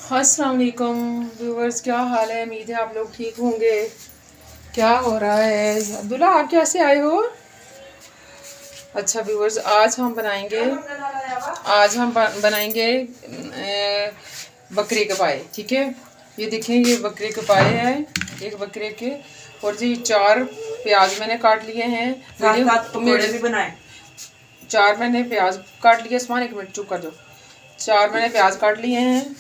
अस्सलाम वालेकुम व्यूवर्स, क्या हाल है। उम्मीद है आप लोग ठीक होंगे। क्या हो रहा है अब्दुल्ला, आप कैसे आए हो। अच्छा व्यूवर्स, आज हम बनाएंगे बकरे के पाए। ठीक है, ये देखें, ये बकरे के पाए हैं, एक बकरे के। और जी 4 प्याज मैंने काट लिए हैं। पकौड़े भी बनाए। 4 मैंने प्याज काट लिए। उस्मान एक मिनट चुप कर दो। 4 मैंने प्याज काट लिए हैं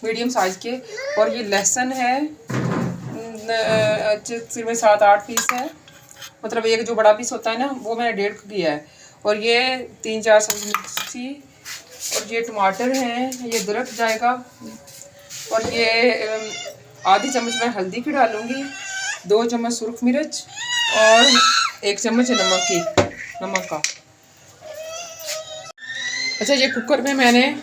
मीडियम साइज के। और ये लहसुन है, सिर्फ 7-8 पीस है। मतलब एक जो बड़ा पीस होता है ना, वो मैंने 1.5 किया है। और ये 3-4 सब्जी मिर्ची। और ये टमाटर हैं, ये अदरक जाएगा। और ये आधी चम्मच मैं हल्दी की डालूँगी, 2 चम्मच सुरख मिर्च और 1 चम्मच नमक का। अच्छा, ये कुकर में मैंने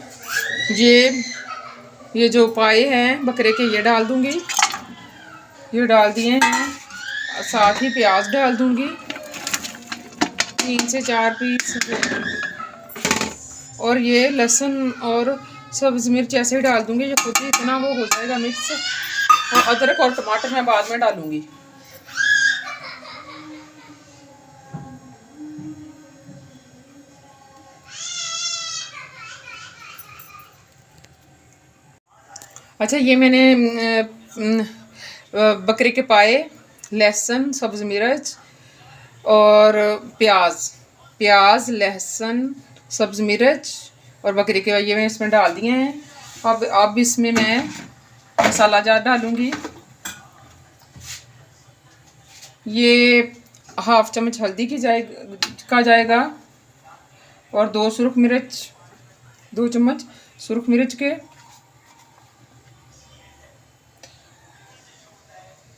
ये जो पाए हैं बकरे के, ये डाल दूँगी। ये डाल दिए हैं, साथ ही प्याज डाल दूँगी 3 से 4 पीस। और ये लहसुन और सब्ज़ मिर्च ऐसे ही डाल दूँगी। ये खुद ही इतना वो हो जाएगा मिक्स। और अदरक और टमाटर मैं बाद में डालूँगी। अच्छा, ये मैंने बकरे के पाए, लहसुन, सब्ज़ मिर्च और प्याज लहसुन सब्ज़ मिर्च और बकरे के, ये मैं इसमें डाल दिए हैं। अब इसमें मैं मसाला जार डालूँगी। ये 1/2 चम्मच हल्दी का जाएगा। और 2 चम्मच सुरख मिर्च के,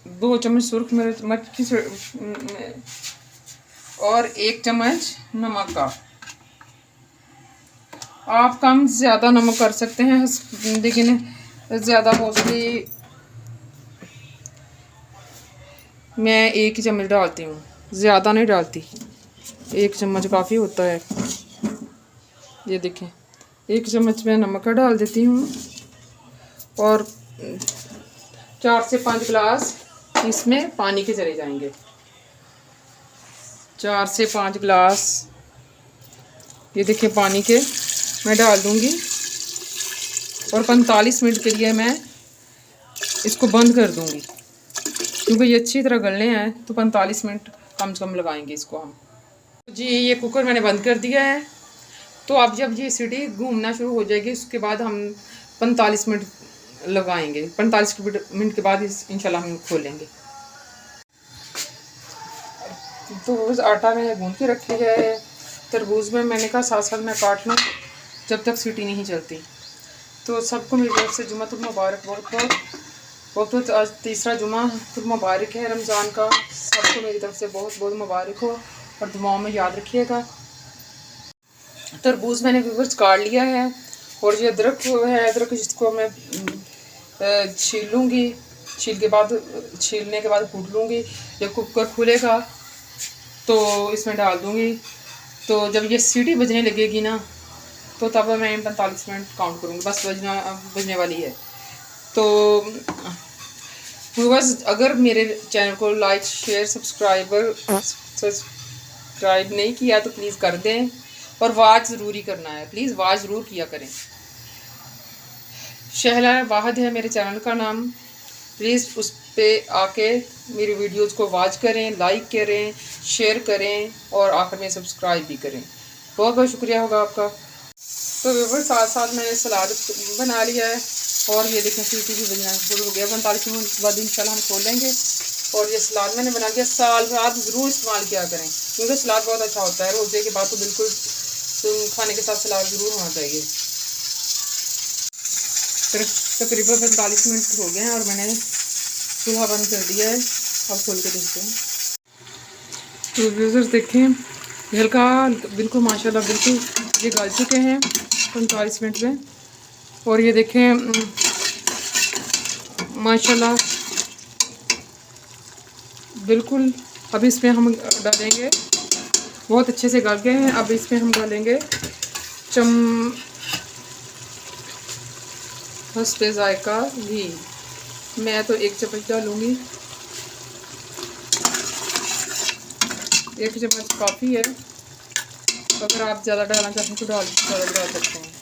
2 चम्मच सुरख मिर्च की, और 1 चम्मच नमक का। आप कम ज़्यादा नमक कर सकते हैं, लेकिन ज़्यादा मोस्टली मैं 1 ही चम्मच डालती हूँ, ज़्यादा नहीं डालती। 1 चम्मच काफ़ी होता है। ये देखें, 1 चम्मच मैं नमक का डाल देती हूँ। और 4 से 5 गिलास इसमें पानी के चले जाएंगे। 4 से 5 गिलास ये देखिए पानी के मैं डाल दूँगी। और 45 मिनट के लिए मैं इसको बंद कर दूँगी, क्योंकि ये अच्छी तरह गलने हैं, तो 45 मिनट कम से कम लगाएंगे इसको हम। जी, ये कुकर मैंने बंद कर दिया है। तो अब जब ये सीटी घूमना शुरू हो जाएगी, उसके बाद हम 45 मिनट लगाएंगे। 45 मिनट के बाद इंशाल्लाह हम खोलेंगे। तो उस आटा मैंने गूंद के रख लिया है। तरबूज में मैंने कहा साथ साथ मैं काट लूँ जब तक सीटी नहीं चलती। तो सबको मेरी तरफ से जुम्मतुल मुबारक। बहुत आज तीसरा जुम्मतुल मुबारक है रमज़ान का। सबको मेरी तरफ से बहुत बहुत मुबारक हो और दुआओं में याद रखिएगा। तरबूज मैंने व्यूअर्स काट लिया है। और ये अदरक है, अदरक जिसको मैं छीलने के बाद कूट लूँगी। जब कुकर खुलेगा तो इसमें डाल दूँगी। तो जब ये सीटी बजने लगेगी ना, तो तब मैं 45 मिनट काउंट करूँगी। बस बजने वाली है। तो व्यूअर्स, अगर मेरे चैनल को लाइक शेयर सब्सक्राइब नहीं किया तो प्लीज़ कर दें। और वाच ज़रूरी करना है, प्लीज़ वाच ज़रूर किया करें। शहला वाहिद है मेरे चैनल का नाम। प्लीज़ उस पर आके मेरी वीडियोज़ को वॉच करें, लाइक करें, शेयर करें और आखिर में सब्सक्राइब भी करें। बहुत बहुत शुक्रिया होगा आपका। तो व्यूअर्स, साथ साथ मैंने सलाद बना लिया है। और ये देखें, सीटी भी बजना शुरू हो गया। 45 मिनट के बाद इंशाल्लाह हम खोलेंगे। और ये सलाद मैंने बना लिया। सलाद ज़रूर इस्तेमाल किया करें, क्योंकि सलाद बहुत अच्छा होता है। रोज़े के बाद तो बिल्कुल खाने के साथ सलाद ज़रूर होना चाहिए। तकरीबन 45 मिनट हो गए हैं और मैंने चूल्हा बंद कर दिया है। अब खोल के देखते हैं। तो व्यूअर्स देखें, हल्का बिल्कुल माशाल्लाह बिल्कुल ये गल चुके हैं 45 मिनट में। और ये देखें माशाल्लाह बिल्कुल। अब इसमें हम डालेंगे, बहुत अच्छे से गल गए हैं। अब इसमें हम डालेंगे उस पे जायका घी, मैं तो 1 चम्मच डालूँगी। 1 चम्मच काफ़ी है, अगर आप ज़्यादा डालना चाहें तो ज़्यादा डाल सकते हैं,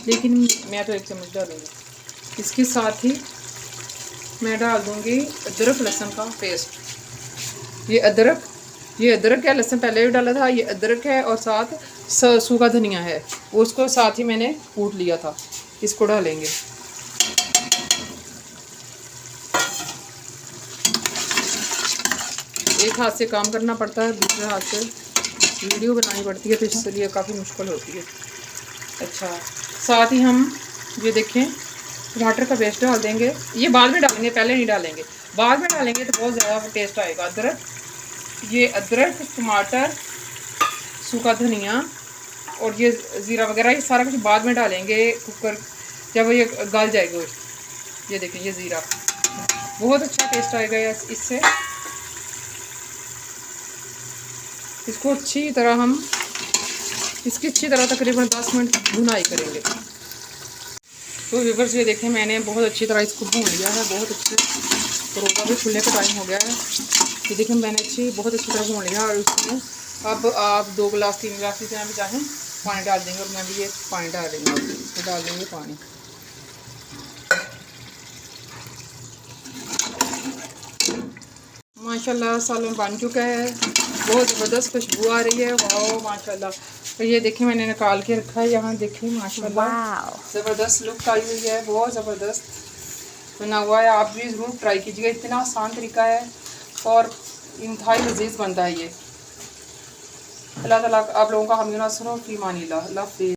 लेकिन मैं तो 1 चम्मच डालूँगी। इसके साथ ही मैं डाल दूँगी अदरक लहसुन का पेस्ट। ये अदरक है, लहसुन पहले भी डाला था। ये अदरक है और साथ सूखा धनिया है, उसको साथ ही मैंने कूट लिया था। इसको डालेंगे। एक हाथ से काम करना पड़ता है, दूसरे हाथ से वीडियो बनानी पड़ती है, तो इसलिए काफ़ी मुश्किल होती है। अच्छा, साथ ही हम ये देखें टमाटर का पेस्ट डाल देंगे। ये बाद में डालेंगे, पहले नहीं डालेंगे। बाद में डालेंगे तो बहुत ज़्यादा टेस्ट आएगा। ये अदरक, टमाटर, सूखा धनिया और ये ज़ीरा वगैरह, ये सारा कुछ बाद में डालेंगे कुकर जब ये गल जाएगा। ये देखें, ये ज़ीरा, बहुत अच्छा टेस्ट आएगा इससे। इसको अच्छी तरह इसकी अच्छी तरह तकरीबन 10 मिनट भुनाई करेंगे। तो व्यूअर्स ये देखें, मैंने बहुत अच्छी तरह इसको भून लिया है, बहुत अच्छे। रोज़ा भी खुलने का टाइम हो गया है। ये देखें, मैंने बहुत अच्छी तरह भून लिया। और उसमें अब आप 2 गिलास 3 गिलास जितना भी चाहें पानी डाल देंगे। और मैं भी ये पानी डाल देंगे, इसमें डाल देंगे पानी। माशाल्लाह सालन बन चुका है, बहुत ज़बरदस्त खुशबू आ रही है। वाह माशाल्लाह। तो ये देखें, मैंने निकाल के रखा है यहाँ, देखें माशाल्लाह ज़बरदस्त लुक आई हुई है, बहुत ज़बरदस्त बना हुआ है। आप भी ज़रूर ट्राई कीजिएगा, इतना आसान तरीका है और इंतहाई लजीज बनता है ये। अल्लाह ताला आप लोगों का हम फ़ी मानिल्लाह। अल्लाह हाफ़िज़।